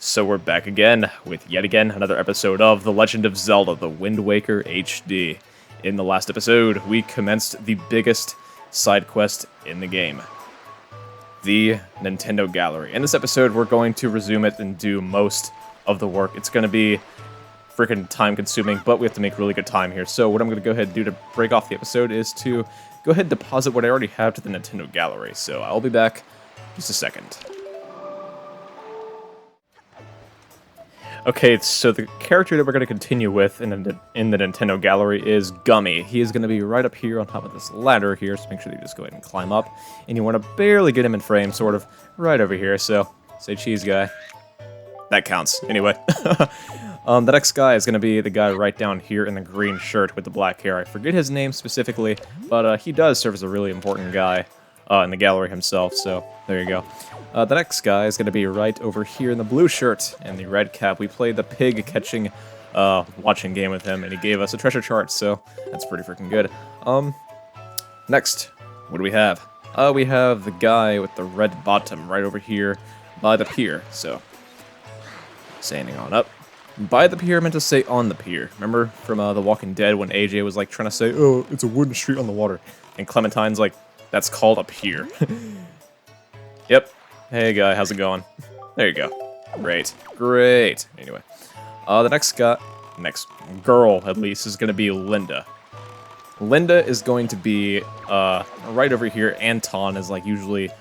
So we're back again with yet again another episode of The Legend of Zelda: The Wind Waker HD. In the last episode, we commenced the biggest side quest in the game, the Nintendo Gallery. In this episode, we're going to resume it and do most of the work. It's going to be freaking time-consuming, but we have to make really good time here. So what I'm going to go ahead and do to break off the episode is to go ahead and deposit what I already have to the Nintendo Gallery. So I'll be back in just a second. Okay, so the character that we're going to continue with in the Nintendo Gallery is Gummy. He is going to be right up here on top of this ladder here, so make sure that you just go ahead and climb up. And you want to barely get him in frame, sort of, right over here, so say cheese guy. That counts. Anyway. The next guy is going to be the guy right down here in the green shirt with the black hair. I forget his name specifically, but he does serve as a really important guy in the gallery himself, so there you go. The next guy is going to be right over here in the blue shirt and the red cap. We played the pig catching, watching game with him, and he gave us a treasure chart, so that's pretty freaking good. Next, what do we have? We have the guy with the red bottom right over here by the pier, so standing on up. By the pier, I meant to say on the pier. Remember from The Walking Dead when AJ was like trying to say, oh, it's a wooden street on the water, and Clementine's like, that's called a pier. Yep. Hey guy, how's it going? There you go. Great. Great. Anyway. The next girl, at least, is going to be Linda. Linda is going to be, right over here. Anton is, like, usually,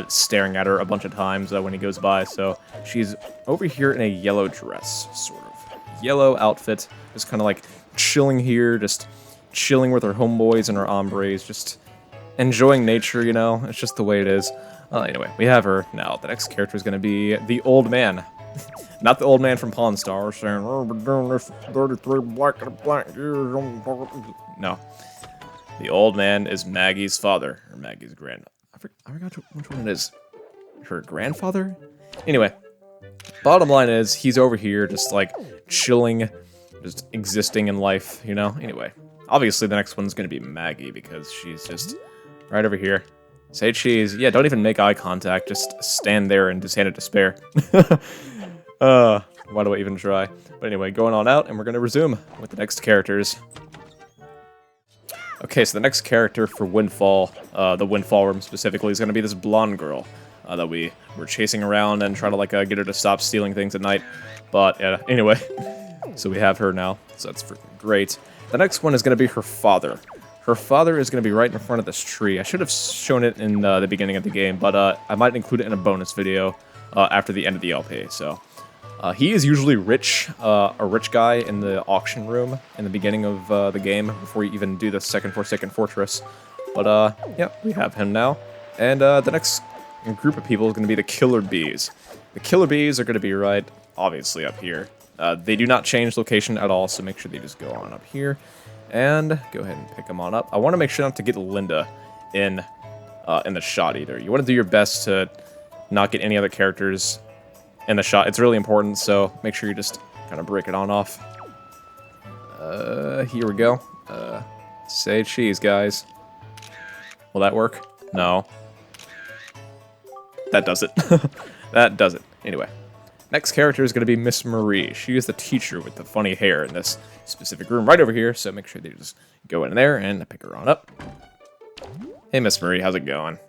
staring at her a bunch of times when he goes by, so she's over here in a yellow dress, sort of. Yellow outfit, just kind of, like, chilling here, just chilling with her homeboys and her hombres, just enjoying nature, you know? It's just the way it is. Anyway, we have her. Now, the next character is going to be the old man. Not the old man from Pawn Stars saying, oh, we're doing this 33 black years. No. The old man is Maggie's father, or Maggie's grand. I forgot which one it is. Her grandfather? Anyway, bottom line is, he's over here just, like, chilling, just existing in life, you know? Anyway, obviously the next one's going to be Maggie, because she's just right over here. Say cheese. Yeah, don't even make eye contact. Just stand there and just hand it to spare. Why do I even try? But anyway, going on out, and we're going to resume with the next characters. Okay, so the next character for Windfall, the Windfall room specifically, is going to be this blonde girl that we were chasing around and trying to like get her to stop stealing things at night. But anyway, so we have her now, so that's freaking great. The next one is going to be her father. Her father is going to be right in front of this tree. I should have shown it in the beginning of the game, but I might include it in a bonus video after the end of the LP. So he is usually rich, a rich guy in the auction room in the beginning of the game before you even do the second Forsaken Fortress. But yeah, we have him now. And the next group of people is going to be the Killer Bees. The Killer Bees are going to be right, obviously, up here. They do not change location at all, so make sure they just go on up here. And go ahead and pick them on up. I want to make sure not to get Linda in the shot either. You want to do your best to not get any other characters in the shot. It's really important, so make sure you just kind of break it on off. Here we go. Say cheese, guys. Will that work? No. That does it. That does it. Anyway. Next character is going to be Miss Marie. She is the teacher with the funny hair in this specific room right over here, so make sure that you just go in there and pick her on up. Hey, Miss Marie, how's it going?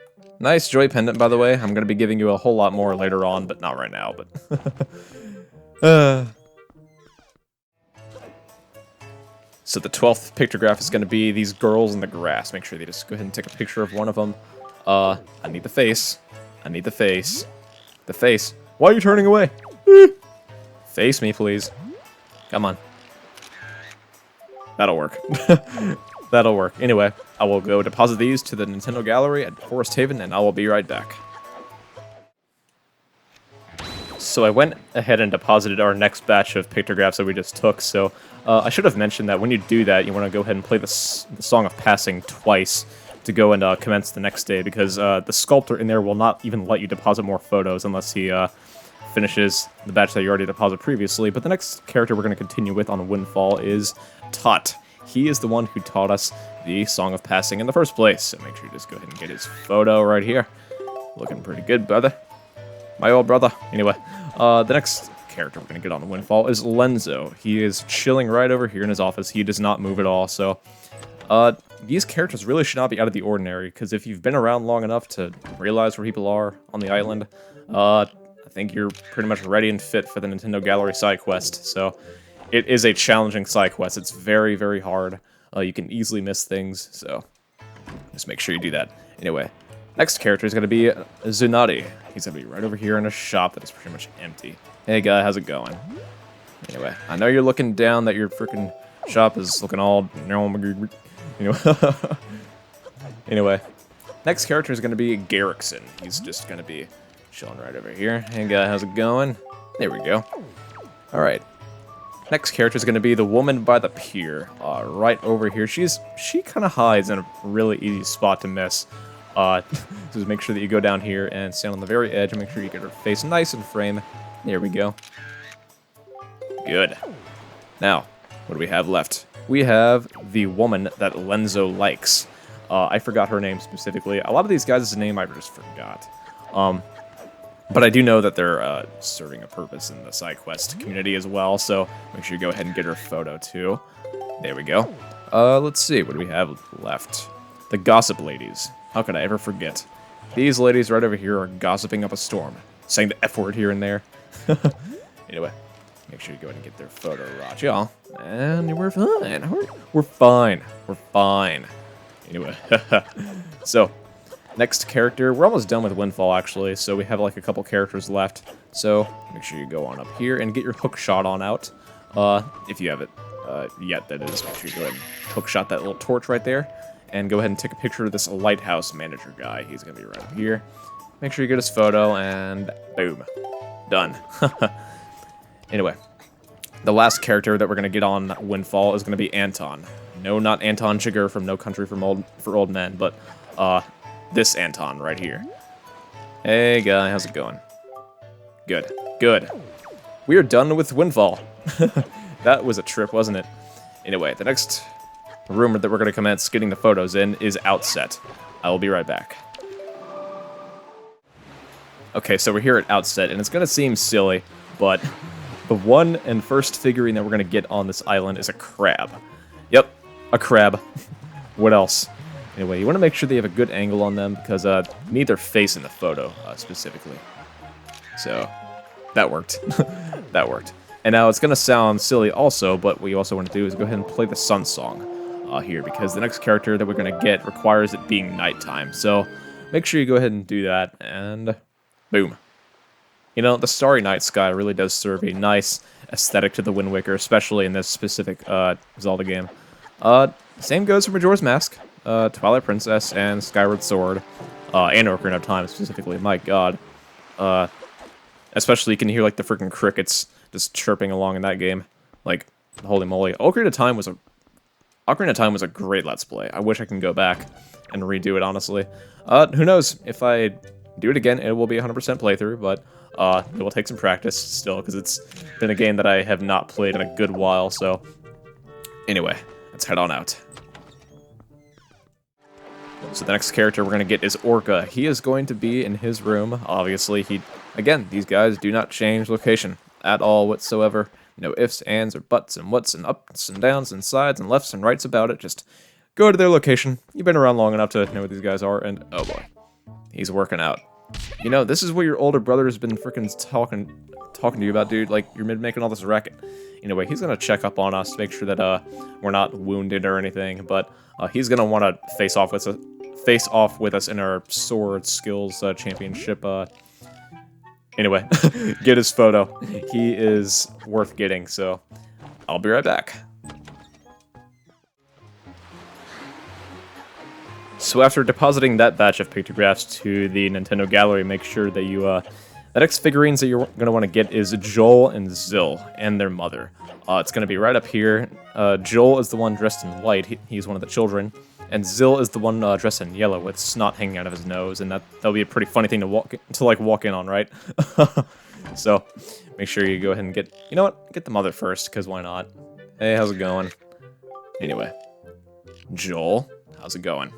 Nice joy pendant, by the way. I'm going to be giving you a whole lot more later on, but not right now, but... So the 12th pictograph is going to be these girls in the grass. Make sure they just go ahead and take a picture of one of them. I need the face. I need the face. The face. Why are you turning away? Face me, please. Come on. That'll work. That'll work. Anyway, I will go deposit these to the Nintendo Gallery at Forest Haven, and I will be right back. So I went ahead and deposited our next batch of pictographs that we just took, so I should have mentioned that when you do that, you want to go ahead and play the Song of Passing twice to go and commence the next day, because the sculptor in there will not even let you deposit more photos unless he finishes the batch that you already deposited previously. But the next character we're going to continue with on the Windfall is Tot. He is the one who taught us the Song of Passing in the first place, so make sure you just go ahead and get his photo right here. Looking pretty good, brother. My old brother. Anyway, the next character we're going to get on Windfall is Lenzo. He is chilling right over here in his office. He does not move at all, so these characters really should not be out of the ordinary, because if you've been around long enough to realize where people are on the island, I think you're pretty much ready and fit for the Nintendo Gallery side quest. So it is a challenging side quest. It's very, very hard. You can easily miss things, so just make sure you do that. Anyway, next character is going to be Zunari. He's going to be right over here in a shop that is pretty much empty. Hey guy, how's it going? Anyway, I know you're looking down that your freaking shop is looking all... Anyway, next character is going to be Garrickson. He's just going to be chilling right over here. Hey guy, how's it going? There we go. Alright. Next character is going to be the woman by the pier. Right over here. She kind of hides in a really easy spot to miss. Just make sure that you go down here and stand on the very edge and make sure you get her face nice in frame. There we go. Good. Now, what do we have left? We have the woman that Lenzo likes. I forgot her name specifically. A lot of these guys' name I just forgot. But I do know that they're serving a purpose in the side quest community as well, so make sure you go ahead and get her photo too. There we go. Let's see, what do we have left? The Gossip Ladies. How could I ever forget? These ladies right over here are gossiping up a storm, saying the F word here and there. Anyway, make sure you go ahead and get their photo, right, y'all. And we're fine. We're fine. We're fine. Anyway, so... next character, we're almost done with Windfall actually, so we have like a couple characters left. So make sure you go on up here and get your hook shot on out. If you have it yet, that is, make sure you go ahead and hook shot that little torch right there. And go ahead and take a picture of this lighthouse manager guy. He's gonna be right up here. Make sure you get his photo and boom. Done. Anyway, the last character that we're gonna get on Windfall is gonna be Anton. No, not Anton Chigurh from No Country for Old Men, but this Anton right here. Hey guy, how's it going? Good, good. We are done with Windfall. That was a trip, wasn't it? Anyway, the next room that we're going to commence getting the photos in is Outset. I will be right back. Okay, so we're here at Outset, and it's going to seem silly, but the one and first figurine that we're going to get on this island is a crab. Yep, a crab. What else? Anyway, you want to make sure that you have a good angle on them, because you need their face in the photo, specifically. So, that worked. That worked. And now, it's going to sound silly also, but what you also want to do is go ahead and play the Sun Song here, because the next character that we're going to get requires it being nighttime. So, make sure you go ahead and do that, and boom. You know, the starry night sky really does serve a nice aesthetic to the Wind Waker, especially in this specific Zelda game. Same goes for Majora's Mask. Twilight Princess, and Skyward Sword, and Ocarina of Time specifically. My god. Especially you can hear like the freaking crickets just chirping along in that game. Like, holy moly. Ocarina of Time was a great Let's Play. I wish I can go back and redo it, honestly. Who knows? If I do it again, it will be a 100% playthrough, but it will take some practice still, because it's been a game that I have not played in a good while, so... Anyway, let's head on out. So the next character we're going to get is Orca. He is going to be in his room, obviously. Again, these guys do not change location at all whatsoever. No ifs, ands, or buts, and whats, and ups, and downs, and sides, and lefts, and rights about it. Just go to their location. You've been around long enough to know what these guys are, and oh boy. He's working out. You know, this is what your older brother has been freaking talking to you about, dude. Like, you're making all this racket. Anyway, he's going to check up on us to make sure that we're not wounded or anything, but he's going to want to face off with us in our sword skills championship. Anyway, get his photo. He is worth getting, so I'll be right back. So after depositing that batch of pictographs to the Nintendo Gallery, make sure that you, the next figurines that you're going to want to get is Joel and Zill and their mother. It's going to be right up here. Joel is the one dressed in white. He's one of the children. And Zill is the one dressed in yellow with snot hanging out of his nose, and that'll be a pretty funny thing to walk in on, right? So make sure you go ahead and get the mother first, because why not? Hey, how's it going? Anyway, Joel, how's it going?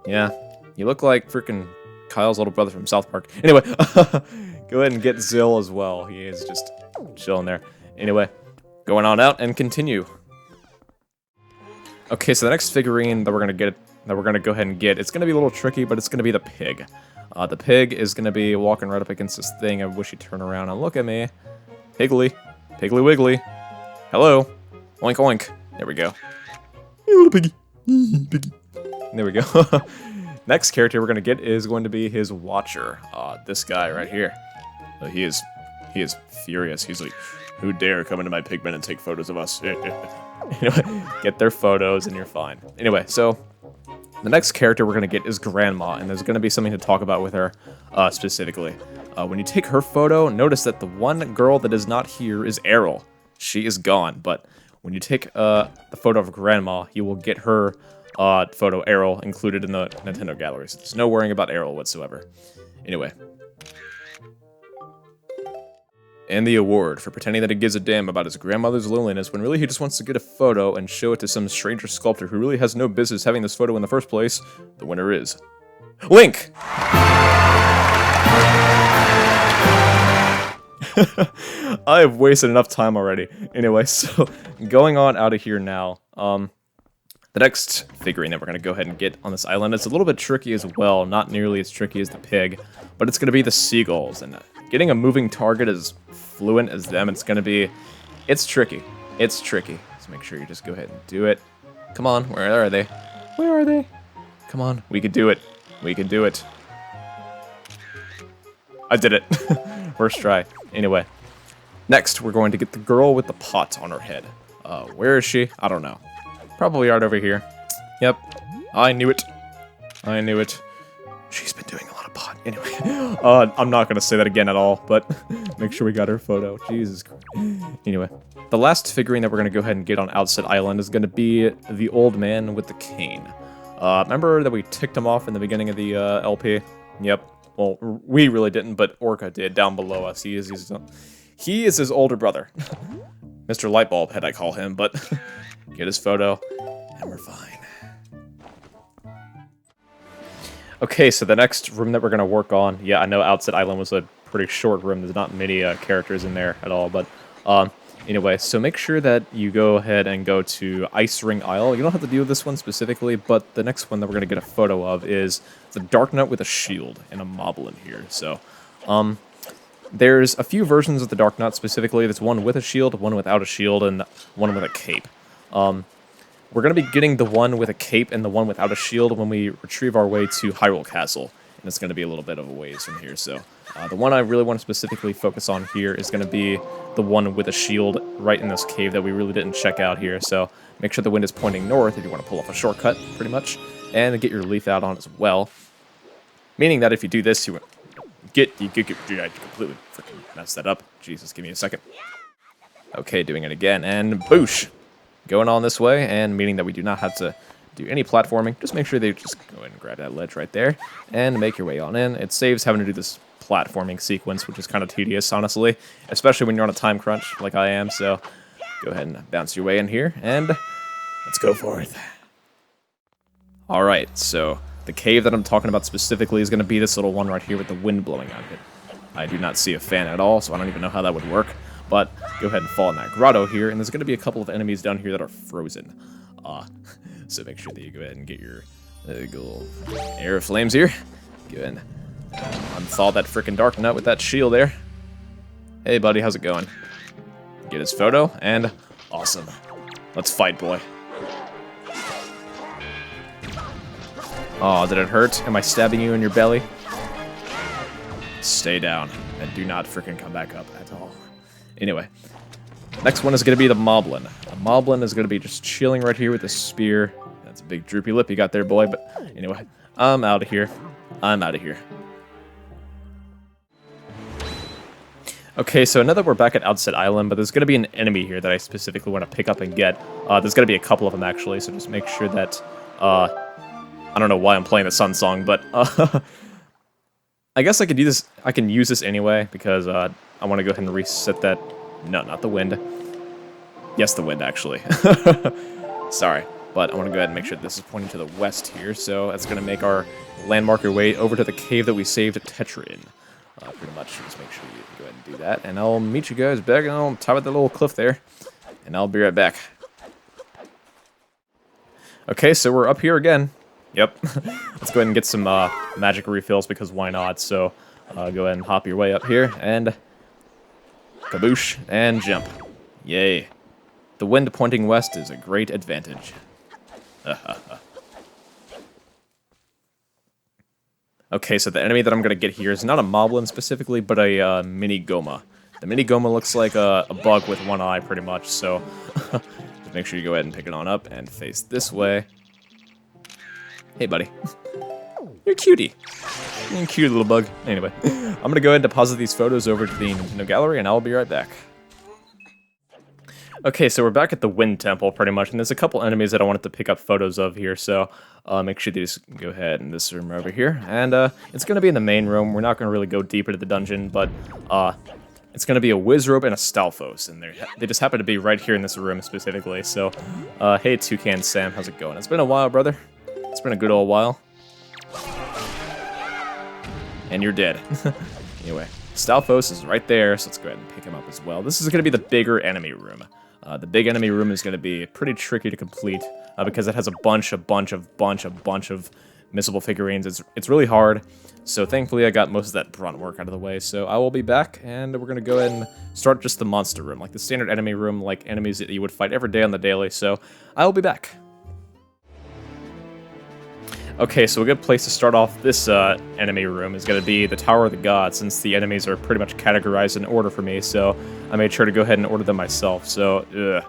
Yeah, you look like freaking Kyle's little brother from South Park. Anyway, Go ahead and get Zill as well. He is just chilling there. Anyway, going on out and continue. Okay, so the next figurine that we're gonna go ahead and get, it's gonna be a little tricky, but it's gonna be the pig. The pig is gonna be walking right up against this thing. I wish he'd turn around and look at me. Piggly, Piggly Wiggly. Hello. Oink oink. There we go. Hey, little piggy. Piggy. There we go. Next character we're gonna get is going to be his watcher. This guy right here. He is furious. He's like, who dare come into my pigpen and take photos of us? Anyway, get their photos and you're fine. Anyway, so the next character we're gonna get is Grandma, and there's gonna be something to talk about with her specifically. When you take her photo, notice that the one girl that is not here is Errol. She is gone, but when you take the photo of Grandma, you will get her photo, Errol, included in the Nintendo gallery. So there's no worrying about Errol whatsoever. Anyway. And the award for pretending that he gives a damn about his grandmother's loneliness when really he just wants to get a photo and show it to some stranger sculptor who really has no business having this photo in the first place. The winner is Link! I have wasted enough time already. Anyway, so going on out of here now. The next figurine that we're going to go ahead and get on this island is a little bit tricky as well. Not nearly as tricky as the pig, but it's going to be the seagulls. And getting a moving target as fluent as them, it's tricky. It's tricky. So make sure you just go ahead and do it. Come on, where are they? Where are they? Come on, we can do it. We can do it. I did it. First try. Anyway, next we're going to get the girl with the pot on her head. Where is she? I don't know. Probably right over here. Yep. I knew it. I knew it. She's been doing a lot of pot. Anyway, I'm not going to say that again at all, but make sure we got her photo. Jesus Christ. Anyway, the last figurine that we're going to go ahead and get on Outset Island is going to be the old man with the cane. Remember that we ticked him off in the beginning of the LP? Yep. Well, we really didn't, but Orca did down below us. He is his older brother. Mr. Lightbulb, had I call him, but get his photo, and we're fine. Okay, so the next room that we're going to work on, yeah, I know Outset Island was a pretty short room. There's not many characters in there at all, but anyway, so make sure that you go ahead and go to Ice Ring Isle. You don't have to do this one specifically, but the next one that we're going to get a photo of is the Dark Knight with a shield and a moblin here. So, there's a few versions of the Dark Knight specifically. There's one with a shield, one without a shield, and one with a cape. We're going to be getting the one with a cape and the one without a shield when we retrieve our way to Hyrule Castle. And it's going to be a little bit of a ways from here. So the one I really want to specifically focus on here is going to be the one with a shield right in this cave that we really didn't check out here. So make sure the wind is pointing north if you want to pull off a shortcut, pretty much. And get your leaf out on as well. Meaning that if you do this, you completely freaking messed that up. Jesus, give me a second. Okay, doing it again. And boosh! Going on this way, and meaning that we do not have to do any platforming. Just make sure they just go ahead and grab that ledge right there, and make your way on in. It saves having to do this platforming sequence, which is kind of tedious, honestly, especially when you're on a time crunch like I am, so go ahead and bounce your way in here, and let's go for it. Alright, so the cave that I'm talking about specifically is going to be this little one right here with the wind blowing out of it. I do not see a fan at all, so I don't even know how that would work. But go ahead and fall in that grotto here, and there's going to be a couple of enemies down here that are frozen. So make sure that you go ahead and get your little air of flames here. Go ahead and unthaw that frickin' Dark Knight with that shield there. Hey, buddy, how's it going? Get his photo, and awesome. Let's fight, boy. Oh, did it hurt? Am I stabbing you in your belly? Stay down, and do not frickin' come back up at all. Anyway, next one is going to be the Moblin. The Moblin is going to be just chilling right here with a spear. That's a big droopy lip you got there, boy, but anyway, I'm out of here. I'm out of here. Okay, so now that we're back at Outset Island, but there's going to be an enemy here that I specifically want to pick up and get. There's going to be a couple of them, actually, so just make sure that, I don't know why I'm playing the Sun Song, but, I guess I could do this. I can use this anyway, because, I want to go ahead and reset that. No, not the wind. Yes, the wind, actually. Sorry, but I want to go ahead and make sure this is pointing to the west here, so that's going to make our landmarker way over to the cave that we saved Tetra in. Pretty much, just make sure you go ahead and do that. And I'll meet you guys back on top of the little cliff there. And I'll be right back. Okay, so we're up here again. Yep. Let's go ahead and get some magic refills, because why not? So, go ahead and hop your way up here, and kaboosh, and jump. Yay. The wind pointing west is a great advantage. Okay, so the enemy that I'm going to get here is not a moblin specifically, but a mini Goma. The mini Goma looks like a bug with one eye, pretty much, so just make sure you go ahead and pick it on up and face this way. Hey, buddy. You're a cutie. You're a cute little bug. Anyway, I'm going to go ahead and deposit these photos over to the Nintendo Gallery, and I'll be right back. Okay, so we're back at the Wind Temple, pretty much, and there's a couple enemies that I wanted to pick up photos of here, so make sure you just go ahead in this room over here, and it's going to be in the main room. We're not going to really go deep into the dungeon, but it's going to be a Wizrobe and a Stalfos, and they just happen to be right here in this room specifically, so hey, Toucan Sam, how's it going? It's been a while, brother. It's been a good old while. And you're dead. Anyway, Stalfos is right there, so let's go ahead and pick him up as well. This is going to be the bigger enemy room. The big enemy room is going to be pretty tricky to complete because it has a bunch of missable figurines. It's really hard, so thankfully I got most of that brunt work out of the way. So I will be back, and we're going to go ahead and start just the monster room, like the standard enemy room, like enemies that you would fight every day on the daily. So I will be back. Okay, so a good place to start off this enemy room is going to be the Tower of the Gods, since the enemies are pretty much categorized in order for me, so I made sure to go ahead and order them myself, so,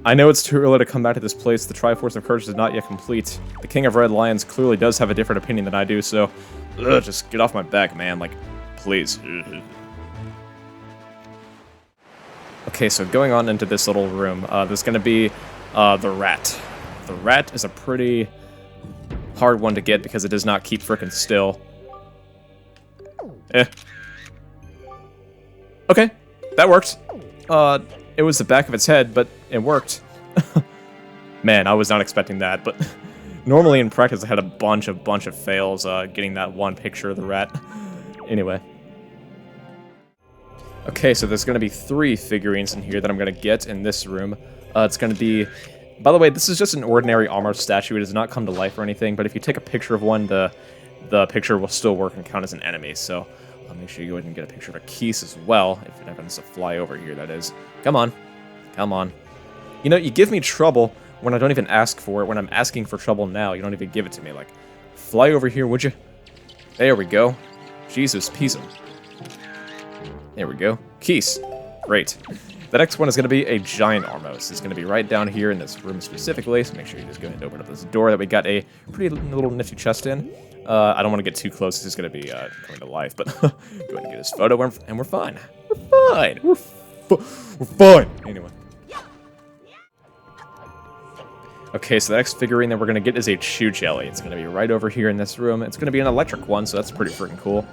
I know it's too early to come back to this place. The Triforce of Courage is not yet complete. The King of Red Lions clearly does have a different opinion than I do, so, just get off my back, man, like, please. Okay, so going on into this little room, there's going to be the Rat. The Rat is a pretty hard one to get because it does not keep frickin' still. Okay, that worked. It was the back of its head, but it worked. Man, I was not expecting that, but normally in practice I had a bunch of fails getting that one picture of the rat. Anyway. Okay, so there's going to be 3 figurines in here that I'm going to get in this room. It's going to be... By the way, this is just an ordinary armored statue. It does not come to life or anything, but if you take a picture of one, the picture will still work and count as an enemy, so I'll make sure you go ahead and get a picture of a Keese as well, if it happens to fly over here, that is. Come on. Come on. You know, you give me trouble when I don't even ask for it. When I'm asking for trouble now, you don't even give it to me. Like, fly over here, would you? There we go. Jesus, peace him. There we go. Keese. Great. The next one is going to be a giant Armos. It's going to be right down here in this room specifically, so make sure you just go ahead and open up this door that we got a pretty little nifty chest in. I don't want to get too close, it's going to be coming to life, but go ahead and get this photo, and we're fine. We're fine. We're fine. Anyway. Okay, so the next figurine that we're going to get is a Chew Jelly. It's going to be right over here in this room. It's going to be an electric one, so that's pretty freaking cool.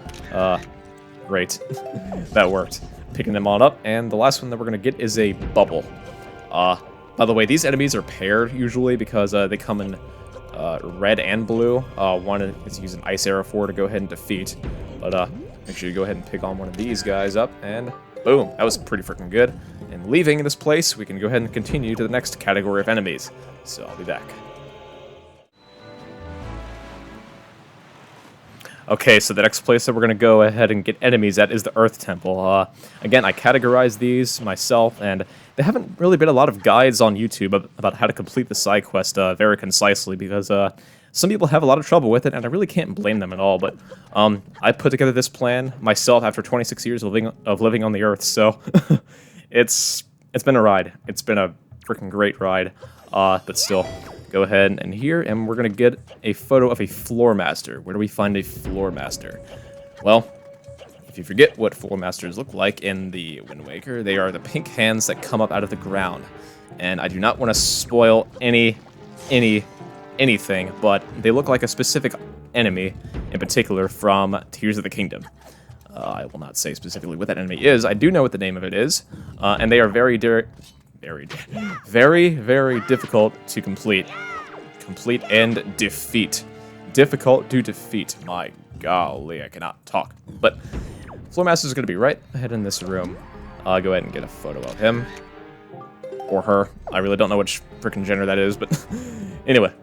Great. That worked. Picking them all up, and the last one that we're going to get is a Bubble. By the way, these enemies are paired usually because they come in red and blue. One is using Ice Arrow 4 to go ahead and defeat, but make sure you go ahead and pick on one of these guys up, and boom, that was pretty freaking good. And leaving this place, we can go ahead and continue to the next category of enemies, so I'll be back. Okay, so the next place that we're going to go ahead and get enemies at is the Earth Temple. Again, I categorized these myself, and there haven't really been a lot of guides on YouTube about how to complete the side quest very concisely, because some people have a lot of trouble with it, and I really can't blame them at all, but I put together this plan myself after 26 years of living on the Earth, so it's been a ride. It's been a freaking great ride, but still... Go ahead and here, and we're going to get a photo of a Floor Master. Where do we find a Floor Master? Well, if you forget what Floor Masters look like in the Wind Waker, they are the pink hands that come up out of the ground. And I do not want to spoil anything, but they look like a specific enemy, in particular from Tears of the Kingdom. I will not say specifically what that enemy is. I do know what the name of it is, and they are very difficult to complete and defeat. Difficult to defeat. My golly, I cannot talk. But Floor Master is going to be right ahead in this room. I'll go ahead and get a photo of him. Or her. I really don't know which freaking gender that is, but anyway.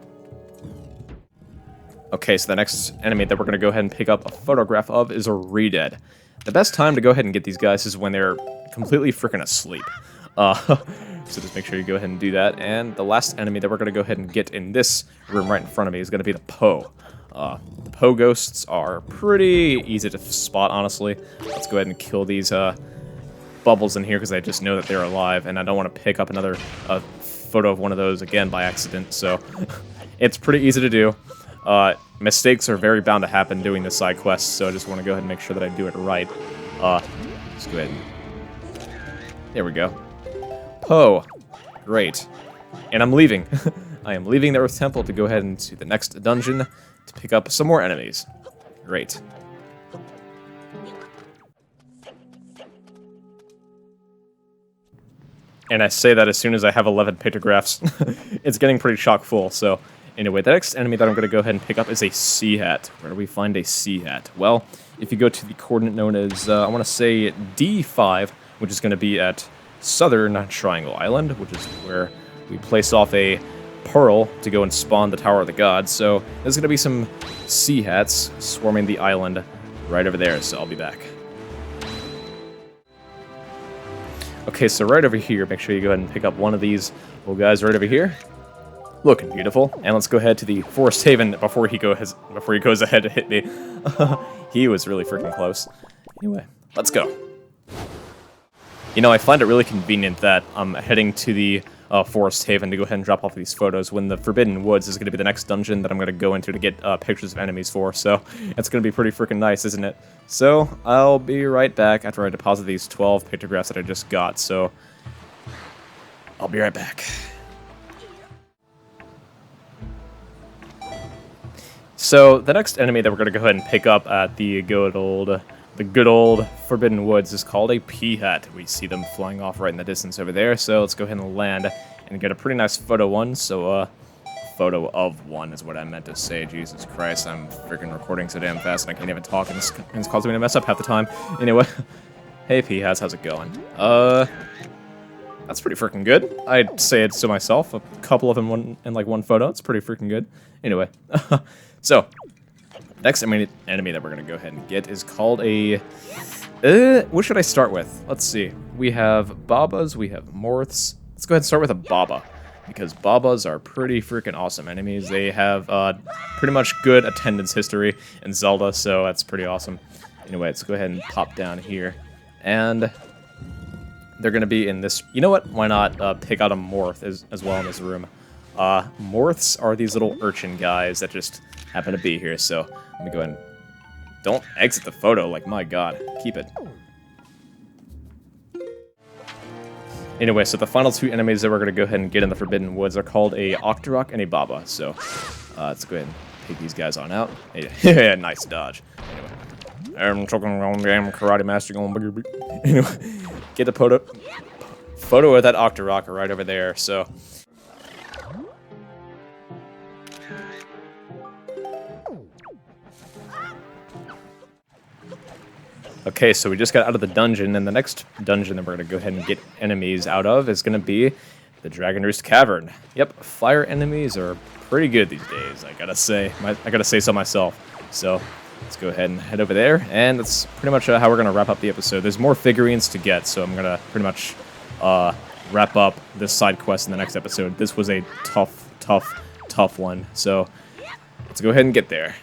Okay, so the next enemy that we're going to go ahead and pick up a photograph of is a Redead. The best time to go ahead and get these guys is when they're completely freaking asleep. So just make sure you go ahead and do that. And the last enemy that we're going to go ahead and get in this room right in front of me is going to be the Poe. The Poe ghosts are pretty easy to spot, honestly. Let's go ahead and kill these bubbles in here because I just know that they're alive, and I don't want to pick up another photo of one of those again by accident, so it's pretty easy to do. Mistakes are very bound to happen doing this side quest, so I just want to go ahead and make sure that I do it right. Let's go ahead and... There we go. Poe. Great. And I'm leaving. I am leaving the Earth Temple to go ahead into the next dungeon to pick up some more enemies. Great. And I say that as soon as I have 11 pictographs. It's getting pretty chock full, so... Anyway, the next enemy that I'm going to go ahead and pick up is a Sea Hat. Where do we find a Sea Hat? Well, if you go to the coordinate known as, I want to say D5, which is going to be at Southern Triangle Island, which is where we place off a pearl to go and spawn the Tower of the Gods. So there's going to be some Sea Hats swarming the island right over there, so I'll be back. Okay, so right over here, make sure you go ahead and pick up one of these little guys right over here. Looking beautiful. And let's go ahead to the Forest Haven before he goes ahead to hit me. He was really freaking close. Anyway, let's go. You know, I find it really convenient that I'm heading to the Forest Haven to go ahead and drop off these photos when the Forbidden Woods is going to be the next dungeon that I'm going to go into to get pictures of enemies for, so it's going to be pretty freaking nice, isn't it? So, I'll be right back after I deposit these 12 pictographs that I just got, so I'll be right back. So, the next enemy that we're going to go ahead and pick up at the good old Forbidden Woods is called a Peahat. We see them flying off right in the distance over there, so let's go ahead and land and get a pretty nice photo one. So, photo of one is what I meant to say. Jesus Christ, I'm freaking recording so damn fast and I can't even talk, and it's causing me to mess up half the time. Anyway, hey Peahats, how's it going? That's pretty freaking good. I'd say it to myself. A couple of them in like one photo. It's pretty freaking good. Anyway, so next enemy that we're gonna go ahead and get is called a. What should I start with? Let's see. We have Babas. We have Morths. Let's go ahead and start with a Baba, because Babas are pretty freaking awesome enemies. They have pretty much good attendance history in Zelda, so that's pretty awesome. Anyway, let's go ahead and pop down here, and they're going to be in this... You know what? Why not pick out a Morth as well in this room? Morths are these little urchin guys that just happen to be here, so let me go ahead and... Don't exit the photo, like, my god. Keep it. Anyway, so the final two enemies that we're going to go ahead and get in the Forbidden Woods are called a Octorok and a Baba, so let's go ahead and take these guys on out. Yeah, nice dodge. Anyway. I'm talking around damn karate master going boogie. Anyway, get the photo of that Octorok right over there, so... Okay, so we just got out of the dungeon, and the next dungeon that we're going to go ahead and get enemies out of is going to be the Dragon Roost Cavern. Yep, fire enemies are pretty good these days, I gotta say. I gotta say so myself. So, let's go ahead and head over there, and that's pretty much how we're going to wrap up the episode. There's more figurines to get, so I'm going to pretty much wrap up this side quest in the next episode. This was a tough one, so let's go ahead and get there.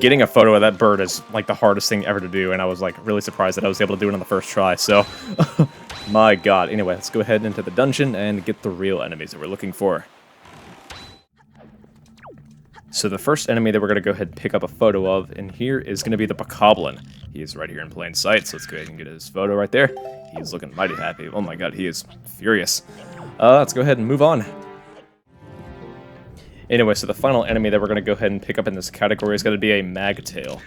Getting a photo of that bird is like the hardest thing ever to do, and I was like really surprised that I was able to do it on the first try, so my god. Anyway, let's go ahead into the dungeon and get the real enemies that we're looking for. So the first enemy that we're going to go ahead and pick up a photo of in here is going to be the Bokoblin. He is right here in plain sight, so let's go ahead and get his photo right there. He's looking mighty happy. Oh my god, he is furious. Let's go ahead and move on. Anyway, so the final enemy that we're going to go ahead and pick up in this category is going to be a Magtail.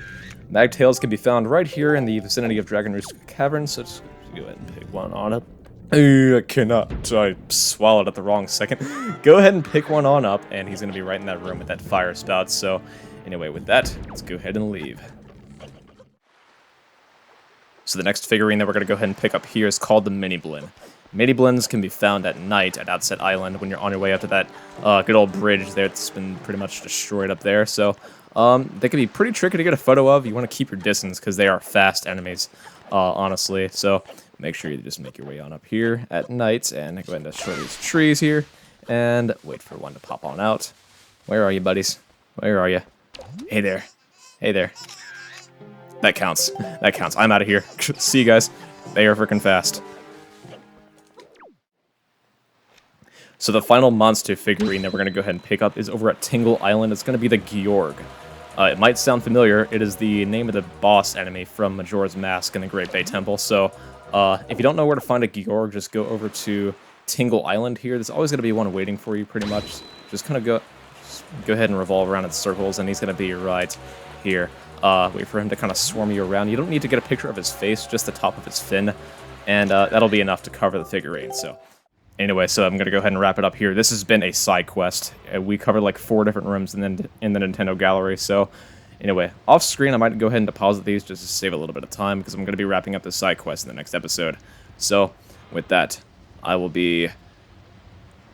Magtails can be found right here in the vicinity of Dragon Roost Cavern, so let's go ahead and pick one on up. I cannot. I swallowed at the wrong second. Go ahead and pick one on up, and he's going to be right in that room with that fire spout. So, anyway, with that, let's go ahead and leave. So the next figurine that we're going to go ahead and pick up here is called the Mini Blin. Mini Blins can be found at night at Outset Island when you're on your way up to that good old bridge there that's been pretty much destroyed up there. So they can be pretty tricky to get a photo of. You want to keep your distance because they are fast enemies, honestly. So make sure you just make your way on up here at night and go ahead and destroy these trees here and wait for one to pop on out. Where are you, buddies? Where are you? Hey there. Hey there. That counts. That counts. I'm out of here. See you guys. They are freaking fast. So the final monster figurine that we're going to go ahead and pick up is over at Tingle Island. It's going to be the Georg. It might sound familiar. It is the name of the boss enemy from Majora's Mask in the Great Bay Temple. So if you don't know where to find a Georg, just go over to Tingle Island here. There's always going to be one waiting for you pretty much. Just kind of go ahead and revolve around in circles, and he's going to be right here. Wait for him to kind of swarm you around. You don't need to get a picture of his face, just the top of his fin, and that'll be enough to cover the figurine. So anyway, so I'm going to go ahead and wrap it up here. This has been a side quest. We covered like 4 different rooms in the Nintendo Gallery. So anyway, off screen, I might go ahead and deposit these just to save a little bit of time because I'm going to be wrapping up this side quest in the next episode. So with that, I will be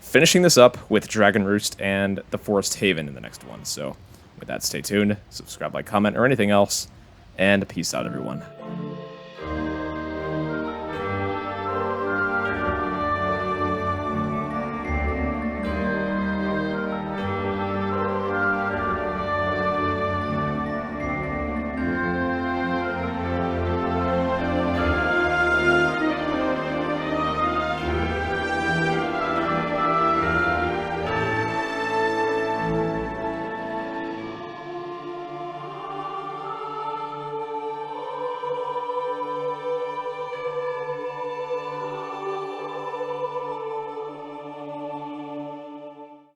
finishing this up with Dragon Roost and the Forest Haven in the next one. So with that, stay tuned, subscribe, like, comment, or anything else, and peace out, everyone.